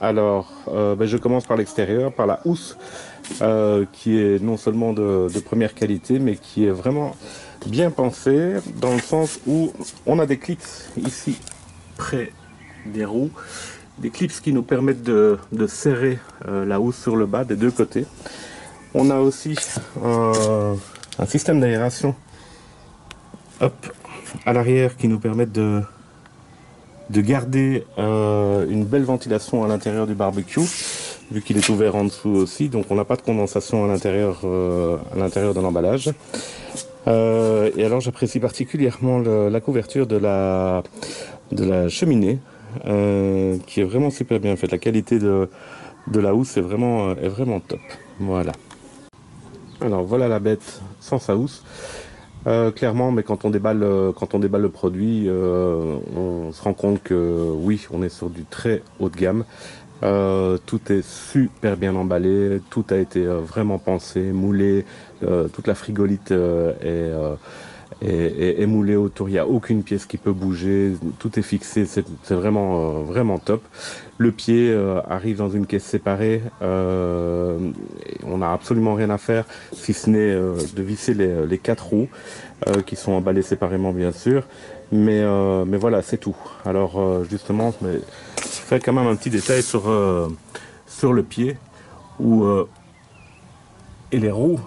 Alors, je commence par l'extérieur, par la housse, qui est non seulement de première qualité, mais qui est vraiment bien pensée, dans le sens où on a des clips ici, près des roues, des clips qui nous permettent de serrer la housse sur le bas des deux côtés. On a aussi un système d'aération à l'arrière qui nous permet de garder une belle ventilation à l'intérieur du barbecue, vu qu'il est ouvert en dessous aussi, donc on n'a pas de condensation à l'intérieur de l'emballage. Et alors j'apprécie particulièrement la couverture de la cheminée, qui est vraiment super bien faite. La qualité de la housse est vraiment top. Voilà. Alors voilà la bête sans sa housse. Clairement, mais quand on déballe le produit, on se rend compte que oui, on est sur du très haut de gamme. Tout est super bien emballé, tout a été vraiment pensé, moulé, toute la frigolite est moulée autour, il n'y a aucune pièce qui peut bouger, tout est fixé, c'est vraiment top. Le pied arrive dans une caisse séparée, on n'a absolument rien à faire, si ce n'est de visser les 4 roues, qui sont emballées séparément bien sûr, mais voilà, c'est tout. Alors justement, je fais quand même un petit détail sur le pied, où et les roues,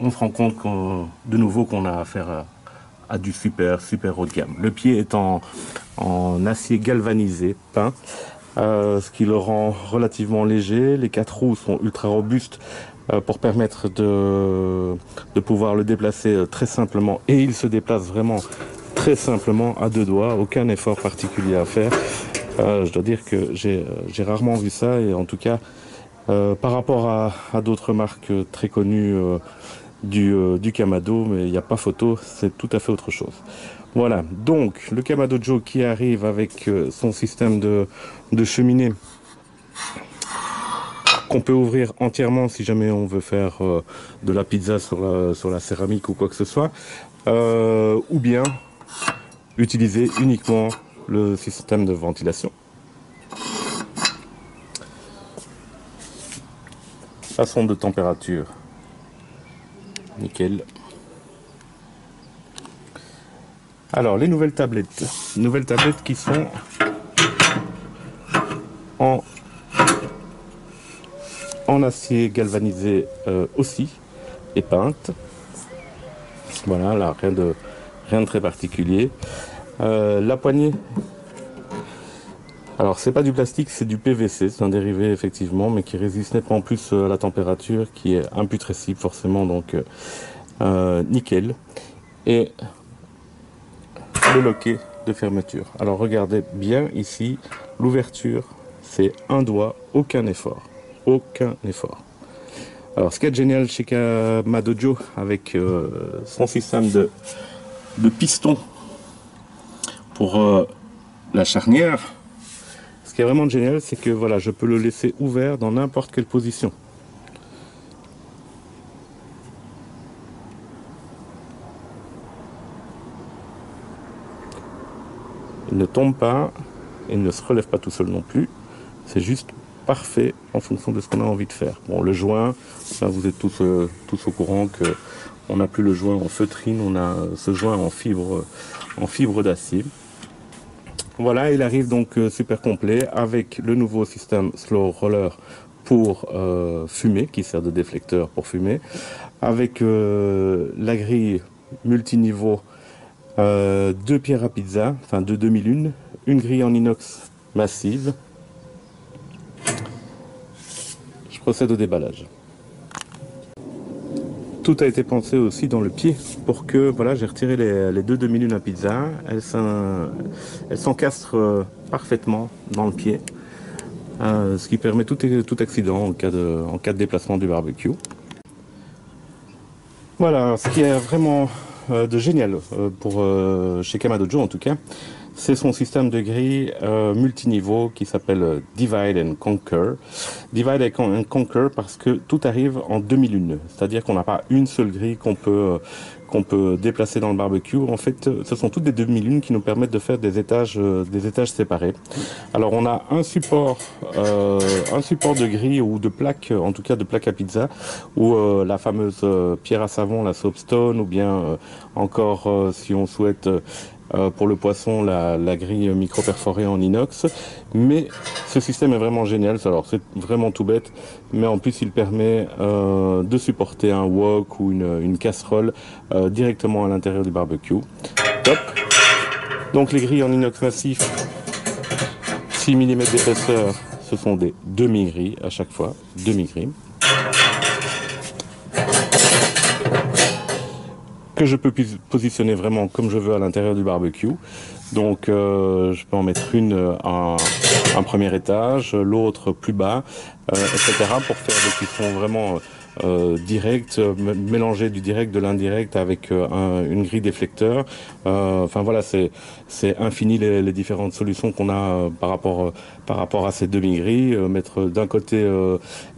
on se rend compte de nouveau qu'on a affaire à du super haut de gamme. Le pied est en acier galvanisé peint, ce qui le rend relativement léger. Les 4 roues sont ultra robustes pour permettre de pouvoir le déplacer très simplement, et il se déplace vraiment très simplement à 2 doigts, aucun effort particulier à faire. Je dois dire que j'ai rarement vu ça, et en tout cas par rapport à d'autres marques très connues du Kamado, mais il n'y a pas photo, c'est tout à fait autre chose. Voilà, donc le Kamado Joe qui arrive avec son système de cheminée qu'on peut ouvrir entièrement si jamais on veut faire de la pizza sur la céramique ou quoi que ce soit, ou bien utiliser uniquement le système de ventilation. La sonde de température, nickel. Alors les nouvelles tablettes qui sont en acier galvanisé aussi, et peintes. Voilà, là rien de très particulier. La poignée, alors c'est pas du plastique, c'est du PVC, c'est un dérivé effectivement, mais qui résiste nettement plus à la température, qui est imputrescible forcément, donc nickel. Et le loquet de fermeture. Alors regardez bien ici, l'ouverture, c'est un doigt, aucun effort. Aucun effort. Alors ce qui est génial chez Kamado Joe, avec son système de piston pour la charnière, ce qui est vraiment génial, c'est que voilà, je peux le laisser ouvert dans n'importe quelle position. Il ne tombe pas, il ne se relève pas tout seul non plus. C'est juste parfait en fonction de ce qu'on a envie de faire. Bon, le joint, là vous êtes tous au courant que on n'a plus le joint en feutrine, on a ce joint en fibre d'acier. Voilà, il arrive donc super complet avec le nouveau système Slow Roller pour fumer, qui sert de déflecteur pour fumer, avec la grille multiniveau deux pierres à pizza, enfin de 2001, une grille en inox massive. Je procède au déballage. Tout a été pensé aussi dans le pied pour que, voilà, j'ai retiré les deux 2001 à pizza, elles s'encastrent parfaitement dans le pied, ce qui permet tout accident en cas de déplacement du barbecue. Voilà, ce qui est vraiment de génial pour chez Kamado Joe en tout cas, c'est son système de grille multiniveau qui s'appelle Divide and Conquer. Divide and Conquer parce que tout arrive en demi-lune, c'est-à-dire qu'on n'a pas une seule grille qu'on peut déplacer dans le barbecue. En fait, ce sont toutes des demi-lunes qui nous permettent de faire des étages séparés. Alors, on a un support de grille ou de plaque, en tout cas de plaque à pizza, ou la fameuse pierre à savon, la soapstone, ou bien encore, si on souhaite, pour le poisson, la grille micro-perforée en inox. Mais ce système est vraiment génial. Alors, c'est vraiment tout bête, mais en plus, il permet de supporter un wok ou une casserole directement à l'intérieur du barbecue. Top. Donc, les grilles en inox massif, 6 mm d'épaisseur, ce sont des demi-grilles à chaque fois, demi-grilles. Que je peux positionner vraiment comme je veux à l'intérieur du barbecue. Donc je peux en mettre une à un premier étage, l'autre plus bas, etc. pour faire des cuissons vraiment directes, mélanger du direct, de l'indirect avec une grille déflecteur. Enfin voilà, c'est infini les différentes solutions qu'on a par rapport à ces demi-grilles. Mettre d'un côté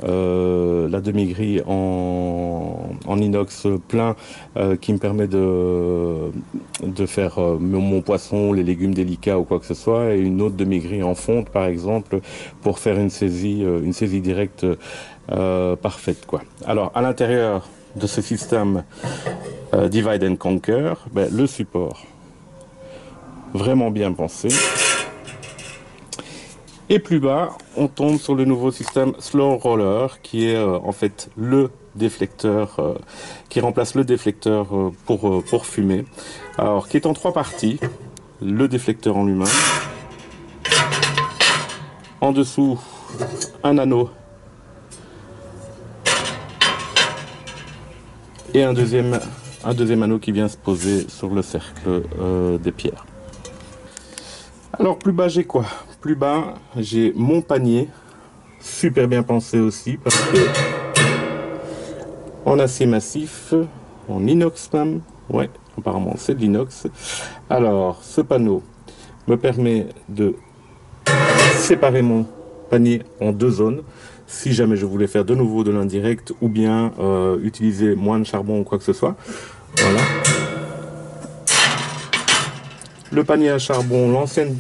la demi-grille en inox plein qui me permet de faire mon poisson, les légumes délicats ou quoi que ce soit, et une autre demi-grille en fonte par exemple pour faire une saisie directe parfaite quoi. Alors à l'intérieur de ce système Divide and Conquer, le support vraiment bien pensé. Et plus bas, on tombe sur le nouveau système Slow Roller, qui est en fait le déflecteur, qui remplace le déflecteur pour fumer. Alors, qui est en 3 parties. Le déflecteur en lui-même. En dessous, un anneau. Et un deuxième anneau qui vient se poser sur le cercle des pierres. Alors, plus bas, j'ai quoi? Plus bas, j'ai mon panier, super bien pensé aussi, parce que en acier massif, en inox même, ouais, apparemment c'est de l'inox. Alors, ce panneau me permet de séparer mon panier en 2 zones, si jamais je voulais faire de nouveau de l'indirect, ou bien utiliser moins de charbon ou quoi que ce soit. Voilà. Le panier à charbon, l'ancienne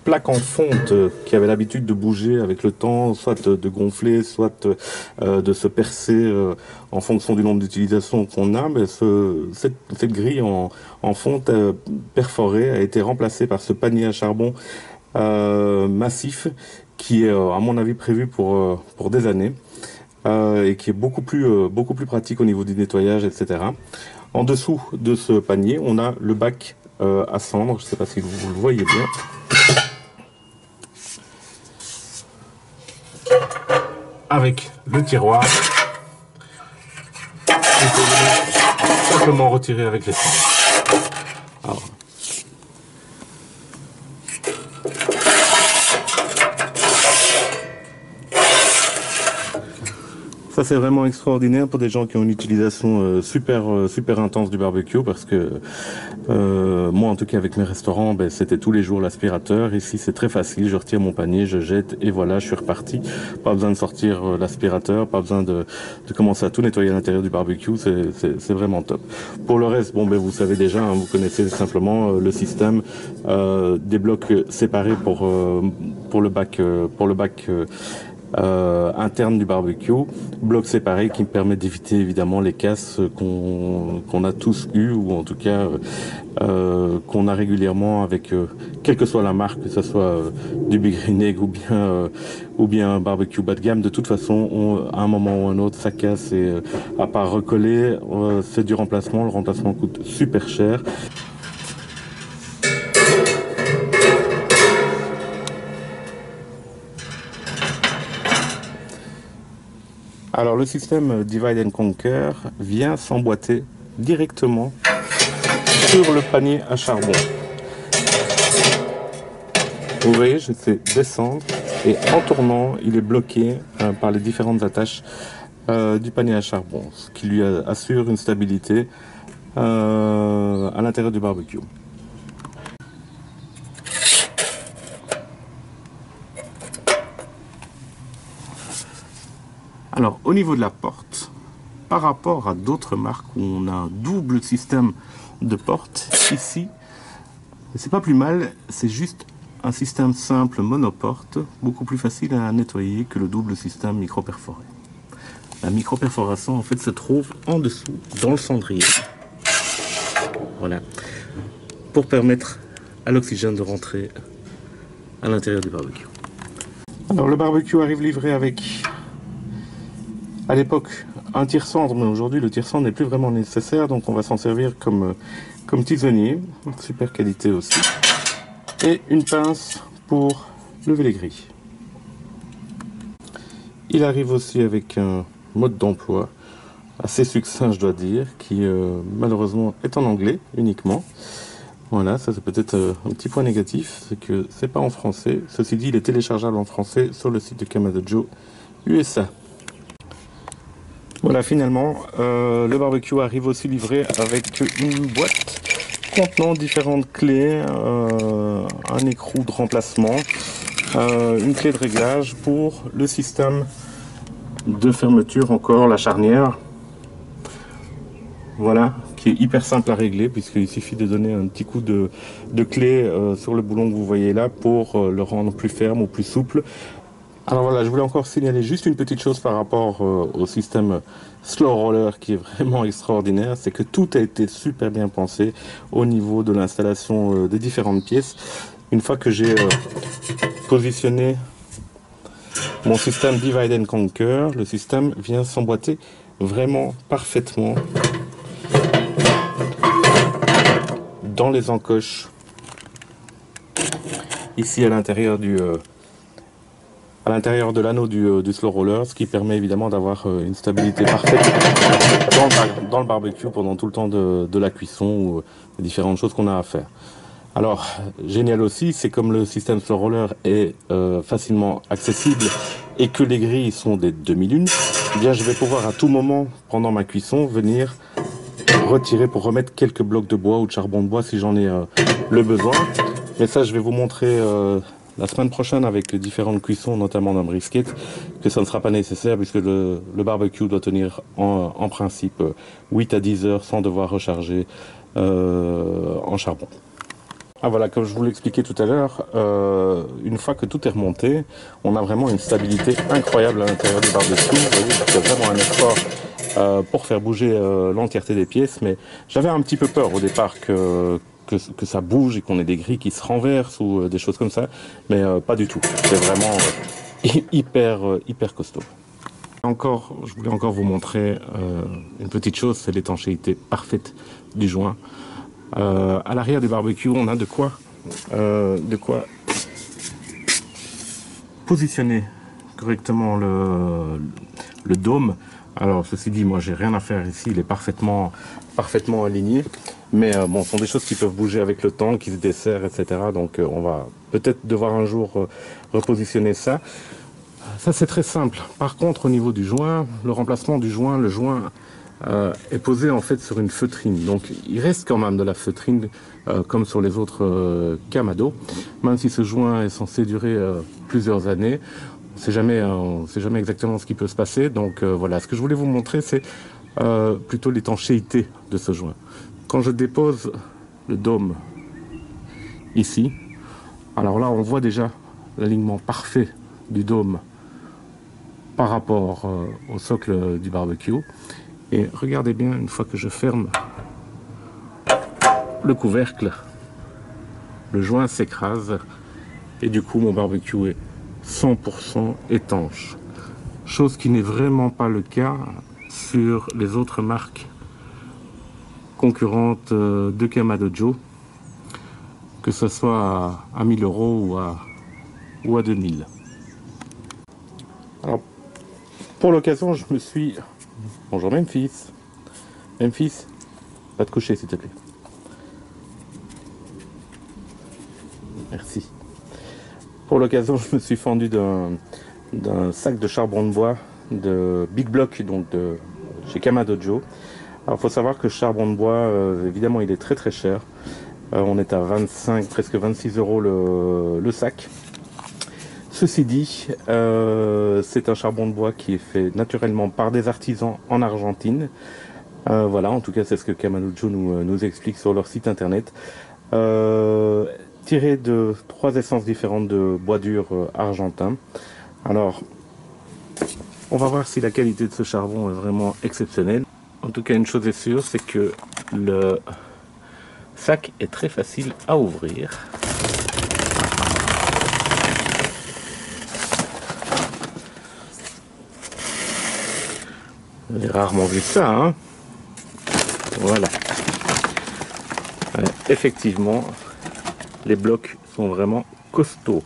plaque en fonte qui avait l'habitude de bouger avec le temps, soit de gonfler, soit de se percer en fonction du nombre d'utilisations qu'on a, mais cette grille en fonte perforée a été remplacée par ce panier à charbon massif qui est à mon avis prévu pour des années et qui est beaucoup plus pratique au niveau du nettoyage, etc. En dessous de ce panier, on a le bac à cendres, je ne sais pas si vous le voyez bien. Avec le tiroir, vous pouvez simplement retirer avec les cendres. Alors, ça c'est vraiment extraordinaire pour des gens qui ont une utilisation super intense du barbecue, parce que moi en tout cas avec mes restaurants, c'était tous les jours l'aspirateur. Ici c'est très facile, je retire mon panier, je jette et voilà, je suis reparti. Pas besoin de sortir l'aspirateur, pas besoin de commencer à tout nettoyer à l'intérieur du barbecue, c'est vraiment top. Pour le reste, vous savez déjà, vous connaissez simplement le système des blocs séparés pour le bac interne du barbecue, bloc séparé qui me permet d'éviter évidemment les casses qu'on a tous eu, ou en tout cas qu'on a régulièrement avec quelle que soit la marque, que ce soit du Big Green Egg ou bien un barbecue bas de gamme. De toute façon, à un moment ou un autre, ça casse, et à part recoller, c'est du remplacement. Le remplacement coûte super cher. Alors le système Divide and Conquer vient s'emboîter directement sur le panier à charbon. Vous voyez, je fais descendre et en tournant, il est bloqué par les différentes attaches du panier à charbon, ce qui lui assure une stabilité à l'intérieur du barbecue. Alors, au niveau de la porte, par rapport à d'autres marques où on a un double système de porte, ici, c'est pas plus mal, c'est juste un système simple monoporte, beaucoup plus facile à nettoyer que le double système micro-perforé. La micro-perforation, en fait, se trouve en dessous, dans le cendrier. Voilà. Pour permettre à l'oxygène de rentrer à l'intérieur du barbecue. Alors, le barbecue arrive livré avec, à l'époque, un tire-cendre, mais aujourd'hui, le tire-cendre n'est plus vraiment nécessaire, donc on va s'en servir comme tisonnier. Super qualité aussi. Et une pince pour lever les grilles. Il arrive aussi avec un mode d'emploi assez succinct, je dois dire, qui malheureusement est en anglais uniquement. Voilà, ça c'est peut-être un petit point négatif, c'est que c'est pas en français. Ceci dit, il est téléchargeable en français sur le site de Kamadojo USA. Voilà, finalement, le barbecue arrive aussi livré avec une boîte contenant différentes clés, un écrou de remplacement, une clé de réglage pour le système de fermeture, encore la charnière. Voilà, qui est hyper simple à régler puisqu'il suffit de donner un petit coup de clé sur le boulon que vous voyez là pour le rendre plus ferme ou plus souple. Alors voilà, je voulais encore signaler juste une petite chose par rapport au système Slow Roller qui est vraiment extraordinaire, c'est que tout a été super bien pensé au niveau de l'installation des différentes pièces. Une fois que j'ai positionné mon système Divide and Conquer, le système vient s'emboîter vraiment parfaitement dans les encoches ici à l'intérieur de l'anneau du slow roller, ce qui permet évidemment d'avoir une stabilité parfaite dans le barbecue pendant tout le temps de la cuisson ou les différentes choses qu'on a à faire. Alors, génial aussi, c'est comme le système slow roller est facilement accessible et que les grilles sont des demi-lunes, eh bien je vais pouvoir à tout moment, pendant ma cuisson, venir retirer pour remettre quelques blocs de bois ou de charbon de bois si j'en ai le besoin. Mais ça, je vais vous montrer la semaine prochaine avec les différentes cuissons, notamment d'un brisket, que ça ne sera pas nécessaire puisque le barbecue doit tenir en principe 8 à 10 heures sans devoir recharger en charbon. Ah voilà, comme je vous l'expliquais tout à l'heure, une fois que tout est remonté, on a vraiment une stabilité incroyable à l'intérieur du barbecue. Vous voyez, ça fait vraiment un effort pour faire bouger l'entièreté des pièces, mais j'avais un petit peu peur au départ que ça bouge et qu'on ait des grilles qui se renversent ou des choses comme ça, mais pas du tout. C'est vraiment hyper costaud. Je voulais encore vous montrer une petite chose, c'est l'étanchéité parfaite du joint. À l'arrière du barbecue, on a de quoi positionner correctement le dôme. Alors ceci dit, moi j'ai rien à faire ici, il est parfaitement aligné. Mais bon, ce sont des choses qui peuvent bouger avec le temps, qui se desserrent, etc. Donc on va peut-être devoir un jour repositionner ça. Ça c'est très simple. Par contre, au niveau du joint, le remplacement du joint, le joint est posé en fait sur une feutrine. Donc il reste quand même de la feutrine comme sur les autres Kamado, même si ce joint est censé durer plusieurs années. On sait jamais exactement ce qui peut se passer. Donc voilà, ce que je voulais vous montrer, c'est plutôt l'étanchéité de ce joint. Quand je dépose le dôme ici, alors là on voit déjà l'alignement parfait du dôme par rapport au socle du barbecue. Et regardez bien, une fois que je ferme le couvercle, le joint s'écrase et du coup mon barbecue est 100% étanche. Chose qui n'est vraiment pas le cas sur les autres marques concurrentes de Kamadojo, que ce soit à 1000 € ou à 2000. Alors, pour l'occasion, je me suis... Bonjour Memphis. Memphis, va te coucher s'il te plaît. Merci. Pour l'occasion, je me suis fendu d'un sac de charbon de bois de Big Block, donc de chez Kamadojo. Alors, il faut savoir que le charbon de bois, évidemment, il est très très cher. On est à 25, presque 26 € le sac. ceci dit, c'est un charbon de bois qui est fait naturellement par des artisans en Argentine. Voilà, en tout cas c'est ce que Kamanujo nous explique sur leur site internet. Tiré de 3 essences différentes de bois dur argentin. Alors, on va voir si la qualité de ce charbon est vraiment exceptionnelle. En tout cas, une chose est sûre, c'est que le sac est très facile à ouvrir. J'ai rarement vu ça, hein. Voilà. Effectivement, les blocs sont vraiment costauds.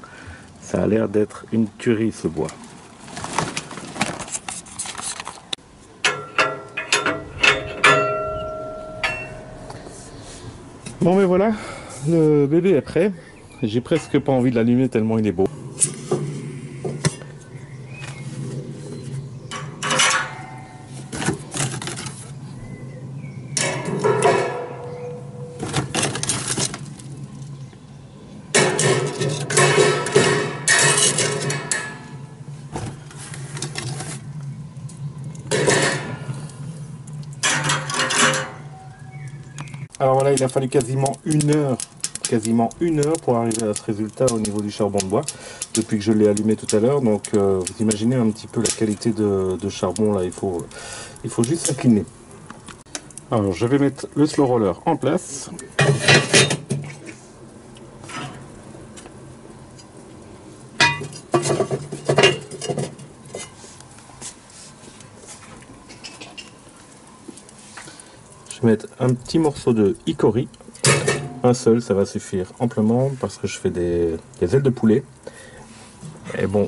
Ça a l'air d'être une tuerie, ce bois. Bon, mais voilà, le bébé est prêt. J'ai presque pas envie de l'allumer tellement il est beau. Alors voilà, il a fallu quasiment une heure pour arriver à ce résultat au niveau du charbon de bois, depuis que je l'ai allumé tout à l'heure. Donc vous imaginez un petit peu la qualité de charbon là, il faut juste s'incliner. Alors je vais mettre le slow roller en place. Je vais mettre un petit morceau de hickory, un seul, ça va suffire amplement parce que je fais des ailes de poulet. Et bon,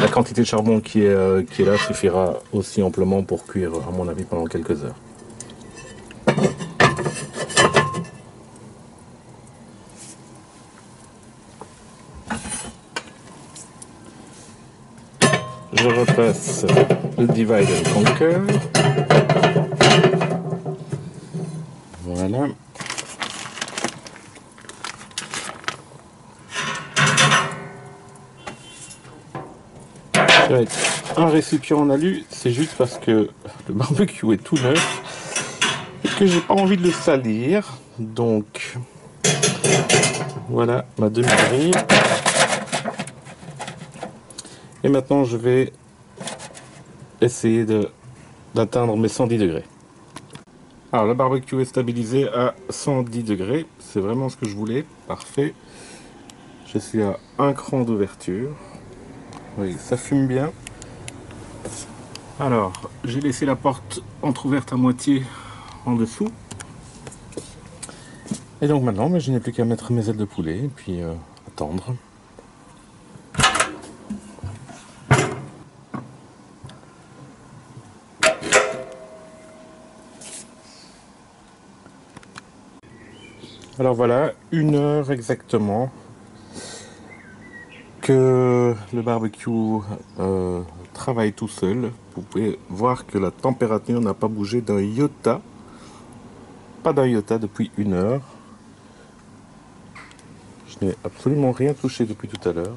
la quantité de charbon qui est là suffira aussi amplement pour cuire, à mon avis, pendant quelques heures. Je repasse le Divide and Conquer. Voilà. Ça va être un récipient en alu, c'est juste parce que le barbecue est tout neuf et que j'ai pas envie de le salir. Donc voilà ma demi-grille. Et maintenant je vais essayer d'atteindre mes 110 degrés. Alors le barbecue est stabilisé à 110 degrés, c'est vraiment ce que je voulais, parfait. Je suis à un cran d'ouverture. Oui, ça fume bien. Alors, j'ai laissé la porte entrouverte à moitié en dessous. Et donc maintenant, je n'ai plus qu'à mettre mes ailes de poulet et puis attendre. Alors voilà, 1 heure exactement que le barbecue travaille tout seul. Vous pouvez voir que la température n'a pas bougé d'un iota. Pas d'un iota depuis 1 heure. Je n'ai absolument rien touché depuis tout à l'heure.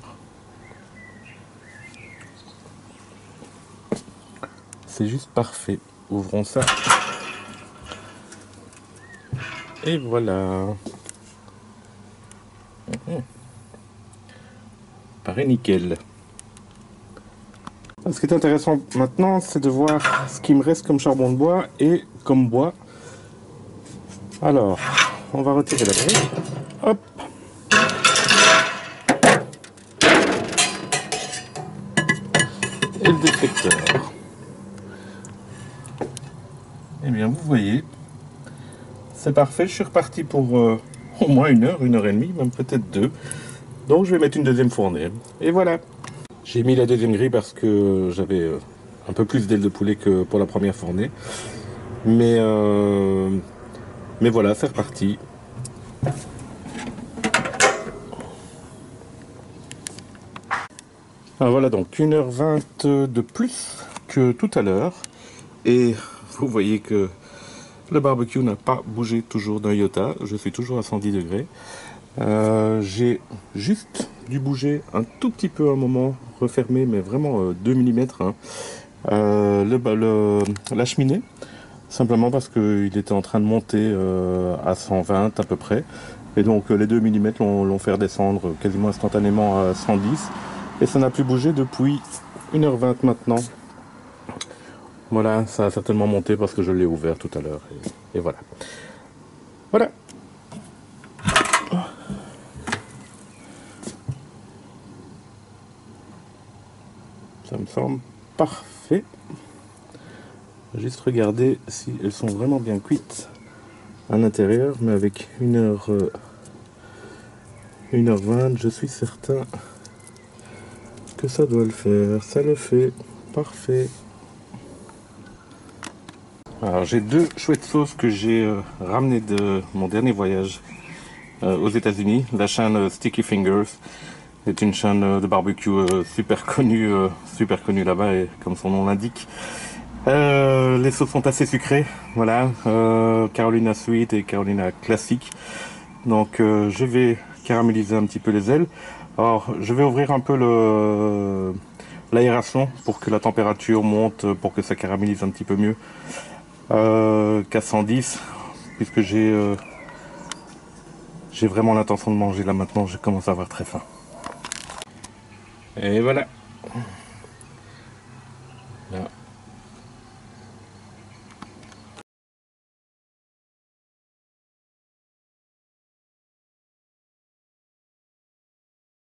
C'est juste parfait. Ouvrons ça. Et voilà. Paraît nickel. Ce qui est intéressant maintenant, c'est de voir ce qui me reste comme charbon de bois et comme bois. Alors, on va retirer la grille. Hop. Et le détecteur. Eh bien, vous voyez, c'est parfait. Je suis reparti pour au moins 1 heure, 1 heure et demie, même peut-être 2. Donc, je vais mettre une deuxième fournée. Et voilà. J'ai mis la deuxième grille parce que j'avais un peu plus d'ailes de poulet que pour la première fournée. Mais voilà, c'est reparti. Alors voilà, donc 1h20 de plus que tout à l'heure. Et vous voyez que le barbecue n'a pas bougé toujours d'un iota. Je suis toujours à 110 degrés. J'ai juste dû bouger un tout petit peu un moment, refermer, mais vraiment 2 mm, hein. La cheminée, simplement parce qu'il était en train de monter à 120 à peu près. Et donc les 2 mm l'ont fait redescendre quasiment instantanément à 110. Et ça n'a plus bougé depuis 1h20 maintenant. Voilà, ça a certainement monté parce que je l'ai ouvert tout à l'heure. Et voilà. Voilà. Ça me semble parfait. Juste regarder si elles sont vraiment bien cuites à l'intérieur, mais avec 1h20, je suis certain que ça doit le faire. Ça le fait. Parfait. Alors j'ai deux chouettes sauces que j'ai ramenées de mon dernier voyage aux États-Unis. La chaîne Sticky Fingers est une chaîne de barbecue super connue là-bas, et comme son nom l'indique. Les sauces sont assez sucrées, voilà, Carolina Sweet et Carolina classique. Donc je vais caraméliser un petit peu les ailes. Alors je vais ouvrir un peu l'aération pour que la température monte, pour que ça caramélise un petit peu mieux qu'à 110, puisque j'ai vraiment l'intention de manger là maintenant. Je commence à avoir très faim. Et voilà. Là,